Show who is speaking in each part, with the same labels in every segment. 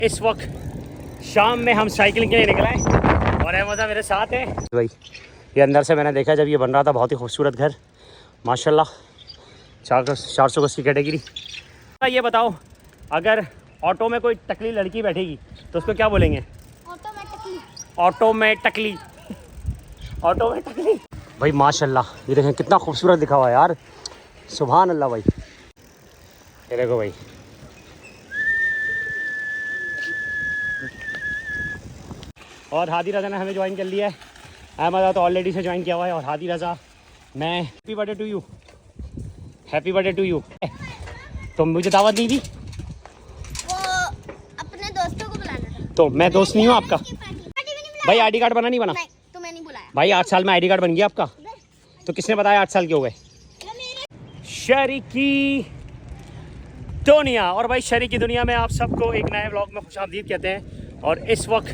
Speaker 1: इस वक्त शाम में हम साइकिलिंग के लिए निकले हैं और अहमद मेरे साथ है भाई। ये अंदर से मैंने देखा जब ये बन रहा था, बहुत ही खूबसूरत घर माशाल्लाह, 400 गज की कैटेगरी। ये बताओ, अगर ऑटो में कोई टकली लड़की बैठेगी तो उसको क्या बोलेंगे? ऑटो में टकली भाई माशाल्लाह। ये देखें कितना खूबसूरत दिखा हुआ है यार, सुभान अल्लाह भाई। ये देखो भाई, और हादी रज़ा ने हमें ज्वाइन कर लिया है। अहमद तो ऑलरेडी से ज्वाइन किया हुआ है। और हादी रज़ा, मैं happy birthday to you, happy birthday to you. तो मुझे दावत दी थी,
Speaker 2: वो अपने दोस्तों को बुलाना था।
Speaker 1: तो मैं दोस्त नहीं हूँ आपका भाई। आईडी कार्ड बना नहीं बना?
Speaker 2: नहीं, तुम्हें नहीं बुलाया
Speaker 1: भाई। 8 साल में आईडी कार्ड बन गया आपका? तो किसने बताया 8 साल के हो गए? शरीकी दुनिया। और भाई शरीकी दुनिया में आप सबको एक नए व्लॉग में खुशामदीद कहते हैं। और इस वक्त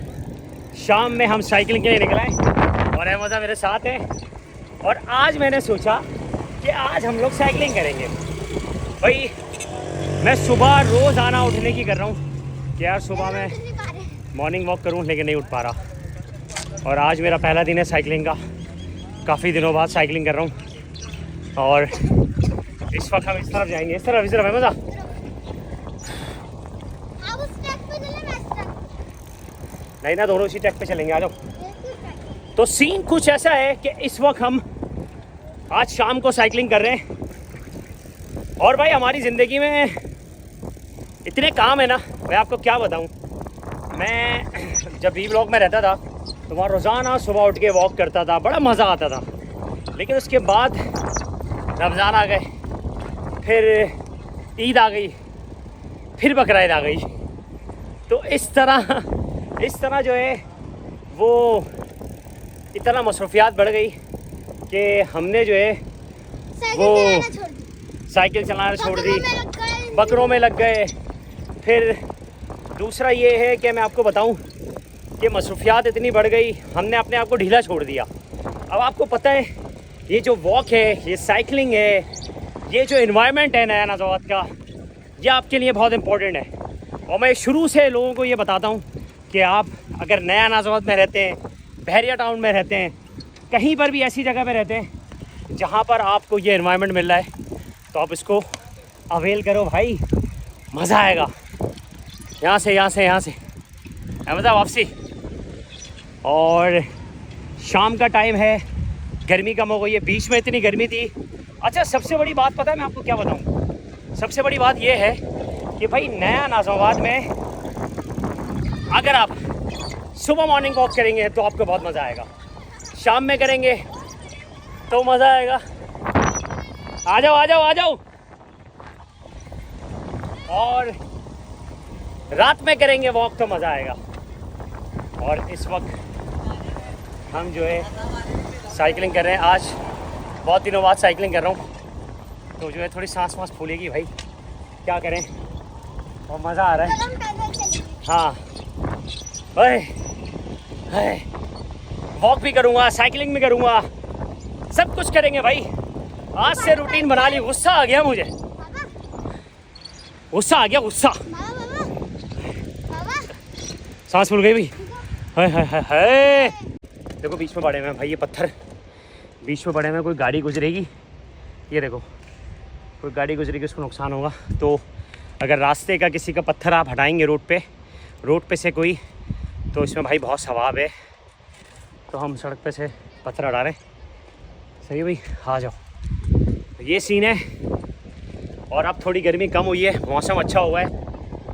Speaker 1: शाम में हम साइकिलिंग के लिए निकले हैं और अहमद मेरे साथ है। और आज मैंने सोचा कि आज हम लोग साइकिलिंग करेंगे। भाई मैं सुबह रोज़ आना उठने की कर रहा हूँ कि यार सुबह मैं मॉर्निंग वॉक करूँ, लेकिन नहीं उठ पा रहा। और आज मेरा पहला दिन है साइकिलिंग का, काफ़ी दिनों बाद साइकिलिंग कर रहा हूँ। और इस वक्त हम इस तरफ जाएंगे, इस तरफ है मज़ा। नहीं ना, दोनों उसी ट्रैक पे चलेंगे, आ जाओ। तो सीन कुछ ऐसा है कि इस वक्त हम आज शाम को साइकिलिंग कर रहे हैं। और भाई हमारी ज़िंदगी में इतने काम है ना, मैं आपको क्या बताऊं। मैं जब बी ब्लॉक में रहता था तो वहाँ रोज़ाना सुबह उठ के वॉक करता था, बड़ा मज़ा आता था। लेकिन उसके बाद रमज़ान आ गए, फिर ईद आ गई, फिर बकरीद आ गई। तो इस तरह जो है वो इतना मसरूफियात बढ़ गई कि हमने जो है वो साइकिल चलाना छोड़ दी, बकरों में लग गए। फिर दूसरा ये है कि मैं आपको बताऊं कि मसरूफियात इतनी बढ़ गई, हमने अपने आप को ढीला छोड़ दिया। अब आपको पता है ये जो वॉक है, ये साइकिलिंग है, ये जो इन्वायरमेंट है नया नाज़ावत का, ये आपके लिए बहुत इम्पोर्टेंट है। और मैं शुरू से लोगों को ये बताता हूँ कि आप अगर नया नाज़ावत में रहते हैं, बहरिया टाउन में रहते हैं, कहीं पर भी ऐसी जगह पे रहते हैं जहाँ पर आपको ये इन्वायरमेंट मिल रहा है, तो आप इसको अवेल करो भाई, मज़ा आएगा। यहाँ से मज़ा वापसी। और शाम का टाइम है, गर्मी कम हो गई है, बीच में इतनी गर्मी थी। अच्छा सबसे बड़ी बात पता है मैं आपको क्या बताऊँ? सबसे बड़ी बात ये है कि भाई नया नाज़ाबाद में अगर आप सुबह मॉर्निंग वॉक करेंगे तो आपको बहुत मज़ा आएगा, शाम में करेंगे तो मज़ा आएगा। आ जाओ। और रात में करेंगे वॉक तो मज़ा आएगा। और इस वक्त हम जो है साइकिलिंग कर रहे हैं, आज बहुत दिनों बाद साइकिलिंग कर रहा हूँ, तो जो है थोड़ी सांस फूलेगी भाई, क्या करें, और मज़ा आ रहा है। हाँ वॉक भी करूँगा, साइकिलिंग भी करूँगा, सब कुछ करेंगे भाई। आज से रूटीन बना ली। गुस्सा आ गया मुझे, गुस्सा। सांस फूल गई भाई। हाय देखो बीच में पड़े हुए हैं भाई, ये पत्थर बीच में पड़े हुए हैं। कोई गाड़ी गुजरेगी, ये देखो कोई गाड़ी गुजरेगी, उसको नुकसान होगा। तो अगर रास्ते का किसी का पत्थर आप हटाएंगे रोड पे से कोई, तो इसमें भाई बहुत सवाब है। तो हम सड़क पे से पत्थर हटा रहे हैं। सही है भाई, आ जाओ। तो ये सीन है। और अब थोड़ी गर्मी कम हुई है, मौसम अच्छा हुआ है,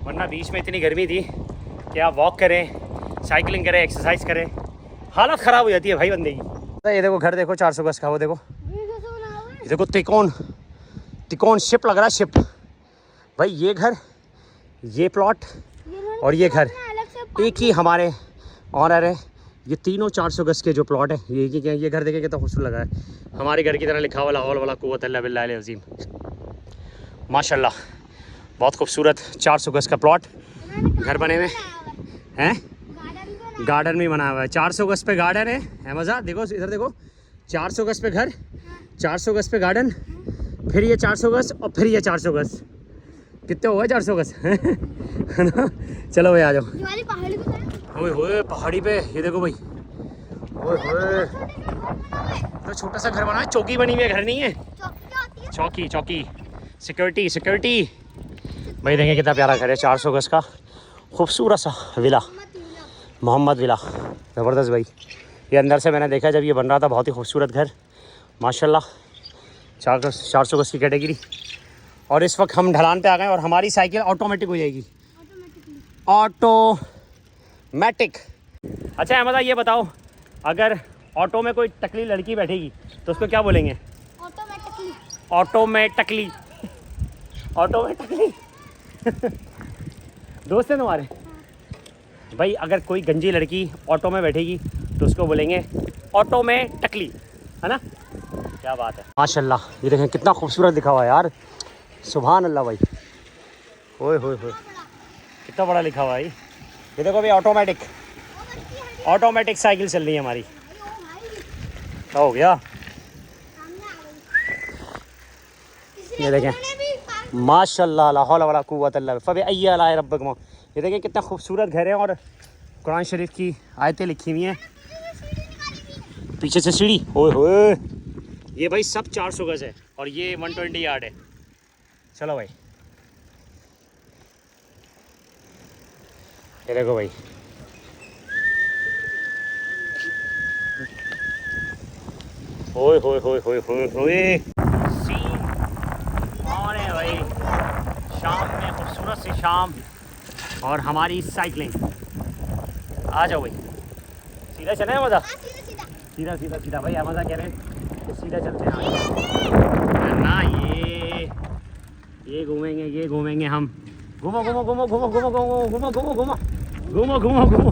Speaker 1: वरना बीच में इतनी गर्मी थी कि आप वॉक करें, साइकिलिंग करें, एक्सरसाइज करें, हालत ख़राब हो जाती है भाई बंदे की। ये देखो घर देखो 400 गज का, वो देखो, ये देखो तिकोन शिप लग रहा है, शिप भाई। ये घर, ये प्लॉट और ये घर एक ही हमारे ऑनर है। ये तीनों 400 गज के जो प्लॉट है ये घर देखें कितना खूबसूरत लगा है, हमारे घर की तरह लिखा हुआ लाहौल वाला कुव्वत इल्ला बिल्लाह अज़ीम। माशाल्लाह बहुत खूबसूरत 400 गज का प्लॉट, घर बने हुए हैं, गार्डन भी बना हुआ है। 400 गज पे गार्डन है मज़ा। देखो इधर देखो, 400 गज पे घर, 400 गज पे गार्डन, फिर ये 400 गज और फिर ये 400 गज। कितने हो गए 400 गज है ना। चलो भाई आ जाओ।
Speaker 2: ये वाली पहाड़ी को है।
Speaker 1: ओए होए पहाड़ी पे ये देखो भाई, ओए होए तो छोटा सा घर बना है, चौकी बनी हुई है, घर नहीं है।
Speaker 2: चौकी क्या होती है?
Speaker 1: चौकी चौकी, सिक्योरिटी सिक्योरिटी। भाई देखें कितना प्यारा घर है, 400 गज का खूबसूरत सा विला, मोहम्मद विला, ज़बरदस्त भाई। ये अंदर से मैंने देखा जब ये बन रहा था, बहुत ही खूबसूरत घर माशाल्लाह। 400 गज की कैटेगरी। और इस वक्त हम ढलान पे आ गए और हमारी साइकिल ऑटोमेटिक हो जाएगी, ऑटोमेटिक। अच्छा अहमदा ये बताओ, अगर ऑटो में कोई टकली लड़की बैठेगी तो उसको क्या बोलेंगे?
Speaker 2: ऑटोमेटिकली।
Speaker 1: ऑटोमेटिकली, ऑटोमेटिकली दोस्त है तुम्हारे? भाई अगर कोई गंजी लड़की ऑटो में बैठेगी तो उसको बोलेंगे ऑटो में टकली, है ना। क्या बात है माशाल्लाह। ये देखें कितना खूबसूरत लिखा हुआ है यार, सुभान अल्लाह भाई। ओए होए होए कितना बड़ा लिखा हुआ है ये देखो भाई। ऑटोमेटिक, ऑटोमेटिक साइकिल चल रही है हमारी। क्या हो गया? ये देखें माशाल्लाह, ला हौला वला कुव्वत इल्ला बिल्लाह, फबिअय्यि आलाइ रब्बिकुमा। ये देखें कितना खूबसूरत घर है और कुरान शरीफ की आयतें लिखी हुई हैं। पीछे से सीढ़ी, ओए होए। ये भाई सब 400 गज है और ये 120 यार्ड है। चलो भाई ये देखो भाई, ओए होए होए होए होए होए। सीन और है भाई, शाम में खूबसूरत सी शाम और हमारी साइकिलिंग। आ जाओ भाई, सीधा चले मज़ा, सीधा सीधा सीधा भाई। मज़ा कह रहे हैं कि सीधा चलते हैं ना। ये घूमेंगे, ये घूमेंगे हम। घूमो घूमो घूमो घूमो घूमो घूमो घूमो घूमो घूमो घूमो घूमो घूमो।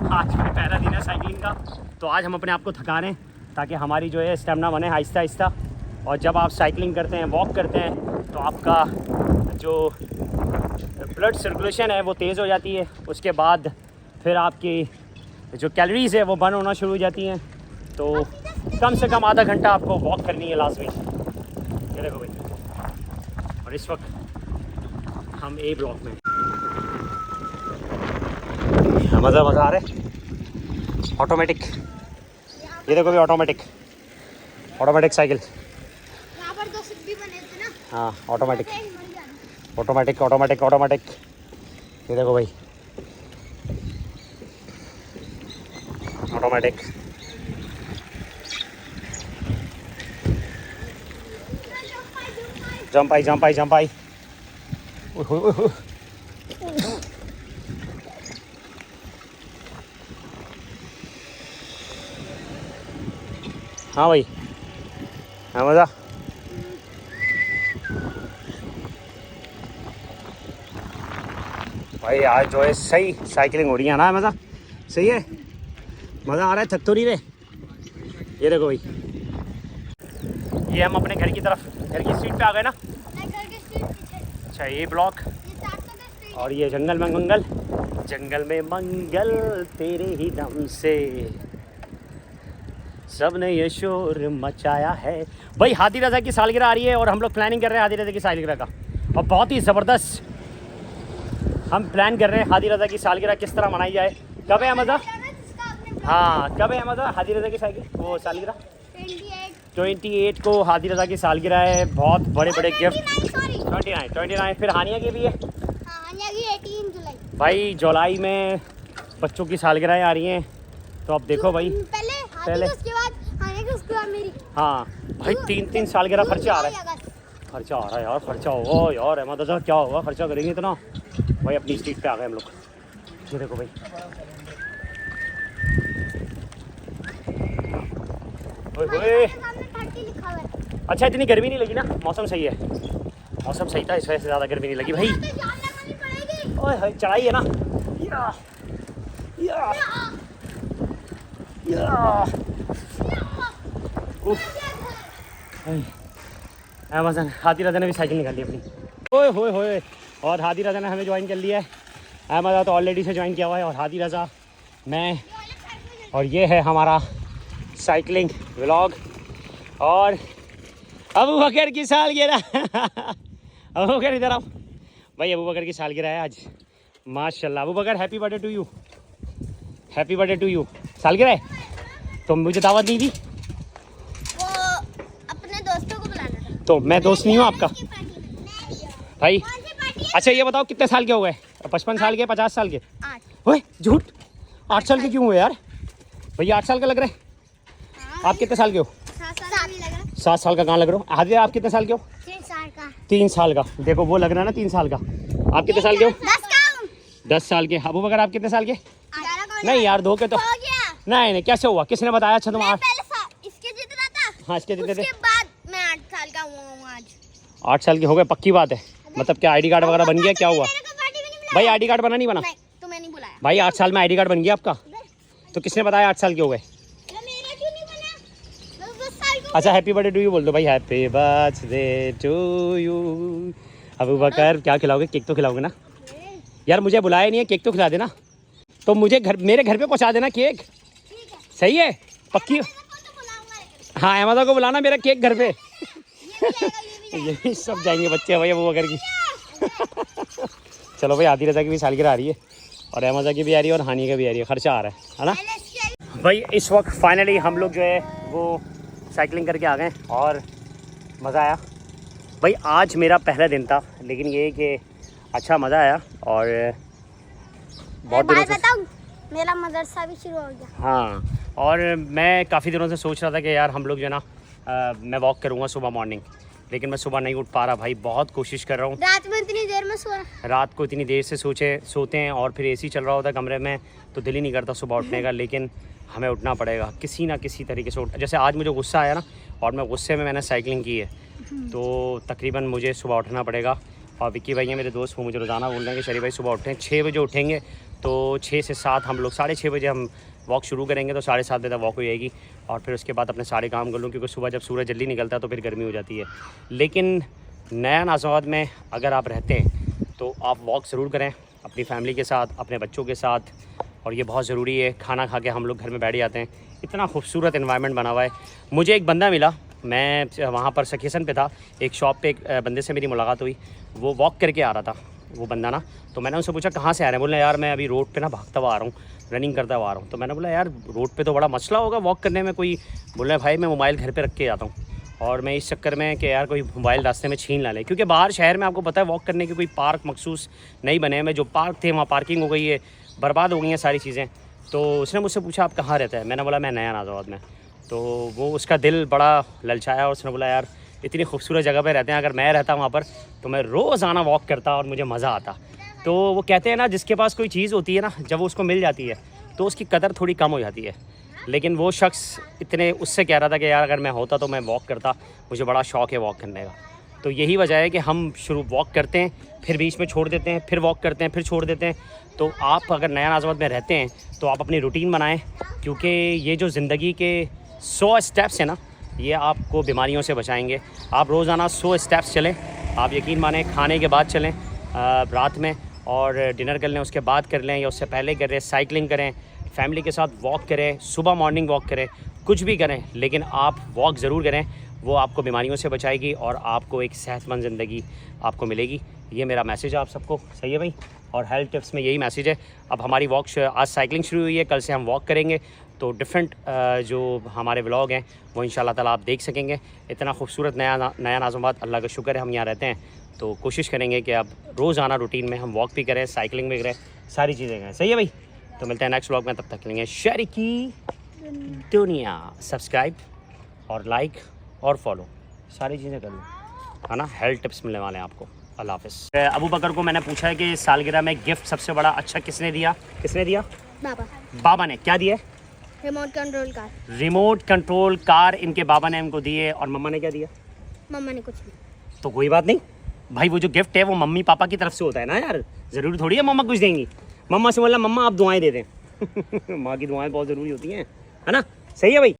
Speaker 1: आज भी पहला दिन है साइकिलिंग का, तो आज हम अपने आप को थका रहे हैं ताकि हमारी जो है स्टेमिना बने आहिस्ता आहिस्ता। और जब आप साइकिलिंग करते हैं, वॉक करते हैं, तो आपका जो ब्लड सर्कुलेशन है वो तेज़ हो जाती है। उसके बाद फिर आपकी जो कैलोरीज़ है वो बर्न होना शुरू हो जाती हैं। तो कम से कम आधा घंटा आपको वॉक करनी है लाजमी। ये देखो भाई, और इस वक्त हम ए ब्लॉक में। मज़ा मज़ा आ रहा है। ऑटोमेटिक, ये देखो भाई, ऑटोमेटिक, ऑटोमेटिक साइकिल।
Speaker 2: यहाँ पर 2 सीट भी बने थे ना।
Speaker 1: हाँ ऑटोमेटिक ऑटोमेटिक ऑटोमेटिक ऑटोमेटिक। ये देखो भाई ऑटोमेटिक। जंप आई जंप आई जंप आई। हाँ भाई, हाँ मज़ा। भाई आज जो है सही साइकिलिंग हो रही है ना, मज़ा सही है, मज़ा आ रहा है, थक तो नहीं रहे। ये देखो भाई, ये हम अपने घर की तरफ, घर की स्ट्रीट पे आ गए ना। अच्छा ये ब्लॉक और ये जंगल में मंगल, जंगल में मंगल तेरे ही दम से सबने ये शोर मचाया है। भाई हादी रज़ा की सालगिरह आ रही है और हम लोग प्लानिंग कर रहे हैं हादी रज़ा की सालगिरह का, और बहुत ही ज़बरदस्त हम प्लान कर रहे हैं हादी रज़ा की सालगिरह किस तरह मनाई जाए। कब है मज़ा? हाँ कब है मज़ा हादी रज़ा की वो सालगिरह? 28 को हादी रज़ा की सालगिरह है। बहुत बड़े बड़े गिफ्ट। 29 फिर हानिया की भी है।
Speaker 2: हानिया की 18 जुलाई।
Speaker 1: भाई जुलाई में बच्चों की सालगिरह आ रही हैं, तो अब देखो भाई
Speaker 2: पहले उसके बाद हानिया की, उसके बाद मेरी।
Speaker 1: हाँ भाई 3 सालगिरह खर्चा आ रहा है, खर्चा आ रहा है यार, खर्चा होगा यार। अहमद रज़ा क्या होगा, खर्चा करेंगे इतना। भाई अपनी स्ट्रीट पे आ गए हम लोग। ये देखो भाई, ओए अच्छा इतनी गर्मी नहीं लगी ना, मौसम सही है, मौसम सही था, इस वजह से ज़्यादा गर्मी नहीं लगी भाई। ओए चढ़ाई है ना, या या या अमेज़न। हादी रज़ा ने भी साइकिल निकाल ली अपनी। ओए होए होए, और हादी रज़ा ने हमें ज्वाइन कर लिया है। अहमद तो ऑलरेडी से ज्वाइन किया हुआ है, और हादी रज़ा, मैं, और ये है हमारा साइकिलिंग व्लॉग। और अबू बकर की सालगिरह अबू बकर इधर आओ भाई। अबू बकर की सालगिरह है आज माशाल्लाह। Abu Bakar happy birthday to you, happy birthday to you. सालगिरह है तो मुझे दावत दी थी,
Speaker 2: वो अपने दोस्तों को बुलाना था।
Speaker 1: तो मैं दोस्त नहीं हूँ आपका भाई।
Speaker 2: कौन सी पार्टी?
Speaker 1: अच्छा ये बताओ कितने साल के हो गए? 55 साल के, 50 साल के?
Speaker 2: 8।
Speaker 1: ओए झूठ, 8 साल के क्यों हुए यार भैया? 8 साल का लग रहे हैं। आप कितने साल के हो?
Speaker 2: 7 साल भी लग रहा।
Speaker 1: 7 साल का कहाँ लग रहे हो? हाजिर आप कितने साल के हो?
Speaker 2: 3 साल का।
Speaker 1: 3 साल का। देखो वो लग रहा है ना 3 साल का। आप कितने साल के हो?
Speaker 2: 10 का हूँ।
Speaker 1: 10 साल के। अबू बकर आप कितने साल के?
Speaker 2: 11 का
Speaker 1: नहीं यार 2 के तो
Speaker 2: हो गया।
Speaker 1: नहीं कैसे हुआ? किसने बताया? अच्छा तुम
Speaker 2: मैं
Speaker 1: आप
Speaker 2: पहले इसके जितना था।
Speaker 1: हाँ इसके जितने थे।
Speaker 2: उसके बाद मैं 8 साल का हुआ हूँ आज।
Speaker 1: 8 साल के हो गए पक्की बात है? मतलब क्या आईडी कार्ड वगैरह बन गया? क्या हुआ
Speaker 2: मेरे को पार्टी भी नहीं बुलाया।
Speaker 1: भाई? आईडी कार्ड बना नहीं बना?
Speaker 2: नहीं, तुम्हें नहीं बुलाया।
Speaker 1: भाई 8 साल में आईडी कार्ड बन गया आपका? तो किसने बताया 8 साल के हो गए?
Speaker 2: मेरा क्यों नहीं बना? मैं 10 साल का।
Speaker 1: अच्छा हैप्पी बर्थडे टू यू बोल दो भाई। Happy birthday to you. Abu Bakar क्या खिलाओगे? केक तो खिलाओगे ना यार? मुझे बुलाया नहीं है, केक तो खिला देना। तो मुझे मेरे घर पे पहुंचा देना केक।
Speaker 2: ठीक है।
Speaker 1: सही है पक्की?
Speaker 2: तो बुलाऊंगा लेकिन।
Speaker 1: हाँ अहमदा को बुलाना मेरा केक घर पे।
Speaker 2: ये भी आएगा, ये भी
Speaker 1: यही सब जाएंगे बच्चे भाई अबू बकर की। चलो भाई आदि रजा की भी सालगिरह आ रही है और अहमदा की भी आ रही है और हानी का भी आ रही है। खर्चा आ रहा है ना
Speaker 2: आएगा।
Speaker 1: भाई? इस वक्त फाइनली हम लोग जो है वो साइकिलिंग करके आ गए और मज़ा आया भाई। आज मेरा पहला दिन था लेकिन ये कि अच्छा मज़ा आया और बहुत दिनों से।
Speaker 2: बताऊं, मेरा मदरसा भी शुरू हो गया।
Speaker 1: हाँ और मैं काफ़ी दिनों से सोच रहा था कि यार हम लोग जो है ना मैं वॉक करूँगा सुबह मॉर्निंग, लेकिन मैं सुबह नहीं उठ पा रहा भाई। बहुत कोशिश कर रहा हूँ।
Speaker 2: रात में इतनी देर में सोया।
Speaker 1: रात को इतनी देर से सोते हैं और फिर एसी चल रहा होता है कमरे में तो दिल ही नहीं करता सुबह उठने का। लेकिन हमें उठना पड़ेगा किसी ना किसी तरीके से जैसे आज मुझे गुस्सा आया ना और मैं गुस्से में मैंने साइकिलिंग की है तो तकरीबन मुझे सुबह उठना पड़ेगा। और विक्की भाई हैं मेरे दोस्त, वो मुझे रोज़ाना बोल रहे हैं कि शरीफ भाई सुबह उठें। 6 बजे उठेंगे तो 6 से 7 हम लोग 6:30 बजे हम वॉक शुरू करेंगे तो 7:30 बजे तक वॉक हो जाएगी और फिर उसके बाद अपने सारे काम कर लूँ क्योंकि सुबह जब सूरज जल्दी निकलता है तो फिर गर्मी हो जाती है। लेकिन नया नाज़ाबाद में अगर आप रहते हैं तो आप वॉक ज़रूर करें अपनी फैमिली के साथ, अपने बच्चों के साथ, और ये बहुत ज़रूरी है। खाना खा के हम लोग घर में बैठ जाते हैं, इतना खूबसूरत एनवायरनमेंट बना हुआ है। मुझे एक बंदा मिला, मैं वहाँ पर सखीसन पे था, एक शॉप पे एक बंदे से मेरी मुलाकात हुई। वो वॉक करके आ रहा था वो बंदा ना, तो मैंने उनसे पूछा कहाँ से आ रहे हैं? बोले यार मैं अभी रोड पे ना भागता हुआ आ रहा हूँ, रनिंग करता हुआ आ रहा हूँ। तो मैंने बोला यार रोड पे तो बड़ा मसला होगा वॉक करने में। कोई बोल रहा है भाई मैं मोबाइल घर पे रख के आता हूँ और मैं इस चक्कर में कि यार कोई मोबाइल रास्ते में छीन ना ले, क्योंकि बाहर शहर में आपको पता है वॉक करने के कोई पार्क मखसूस नहीं बने हैं। जो पार्क थे वहाँ पार्किंग हो गई है, बर्बाद हो गई हैं सारी चीज़ें। तो उसने मुझसे पूछा आप कहाँ रहता है? मैंने बोला मैं नया नाज़ाबाद में। तो वो उसका दिल बड़ा ललचाया और उसने बोला यार इतनी खूबसूरत जगह पे रहते हैं, अगर मैं रहता वहाँ पर तो मैं रोज़ाना वॉक करता और मुझे मज़ा आता। तो वो कहते हैं ना जिसके पास कोई चीज़ होती है ना, जब वो उसको मिल जाती है तो उसकी कदर थोड़ी कम हो जाती है। लेकिन वो शख्स इतने उससे कह रहा था कि यार अगर मैं होता तो मैं वॉक करता, मुझे बड़ा शौक़ है वॉक करने का। तो यही वजह है कि हम शुरू वॉक करते हैं, फिर बीच में छोड़ देते हैं, फिर वॉक करते हैं, फिर छोड़ देते हैं। तो आप अगर नया नाज़ाबाद में रहते हैं तो आप अपनी रूटीन बनाएं, क्योंकि ये जो ज़िंदगी के 100 स्टेप्स हैं ना, ये आपको बीमारियों से बचाएंगे। आप रोज़ाना 100 स्टेप्स चलें, आप यकीन माने खाने के बाद चलें रात में, और डिनर कर लें, उसके बाद कर लें या उससे पहले करें, साइकिलिंग करें, फैमिली के साथ वॉक करें, सुबह मॉर्निंग वॉक करें, कुछ भी करें, लेकिन आप वॉक ज़रूर करें। वो आपको बीमारियों से बचाएगी और आपको एक सेहतमंद ज़िंदगी आपको मिलेगी। ये मेरा मैसेज है आप सबको, सही है भाई? और हेल्थ टिप्स में यही मैसेज है। अब हमारी वॉक, आज साइकिलिंग शुरू हुई है, कल से हम वॉक करेंगे, तो डिफरेंट जो हमारे व्लॉग हैं वो इंशाल्लाह ताला आप देख सकेंगे। इतना खूबसूरत नया नाज़ाबाद, अल्लाह का शुक्र है हम यहाँ रहते हैं। तो कोशिश करेंगे कि अब रोज़ाना रूटीन में हम वॉक भी करें, साइकिलिंग भी करें, सारी चीज़ें करें, सही है भाई? तो मिलते हैं नेक्स्ट व्लॉग में, तब तक के लिए शहर की दुनिया। सब्सक्राइब और लाइक और फॉलो सारी चीज़ें कर लो, है ना? हेल्थ टिप्स मिलने वाले हैं आपको। अल्लाह हाफ़िज़। अबू बकर को मैंने पूछा है कि सालगिरह में गिफ्ट सबसे बड़ा अच्छा किसने दिया? किसने दिया?
Speaker 2: बाबा।
Speaker 1: बाबा ने। क्या दिया?
Speaker 2: Remote control car.
Speaker 1: Remote control car इनके बाबा ने इनको दिए। और मम्मा ने क्या दिया?
Speaker 2: मम्मा ने कुछ नहीं।
Speaker 1: तो कोई बात नहीं भाई, वो जो गिफ्ट है वो मम्मी पापा की तरफ से होता है ना यार, ज़रूरी थोड़ी है मम्मा कुछ देंगी। मम्मा से बोला मम्मा आप दुआएं दे दें। माँ की दुआएं बहुत ज़रूरी होती हैं, है ना? सही है भाई?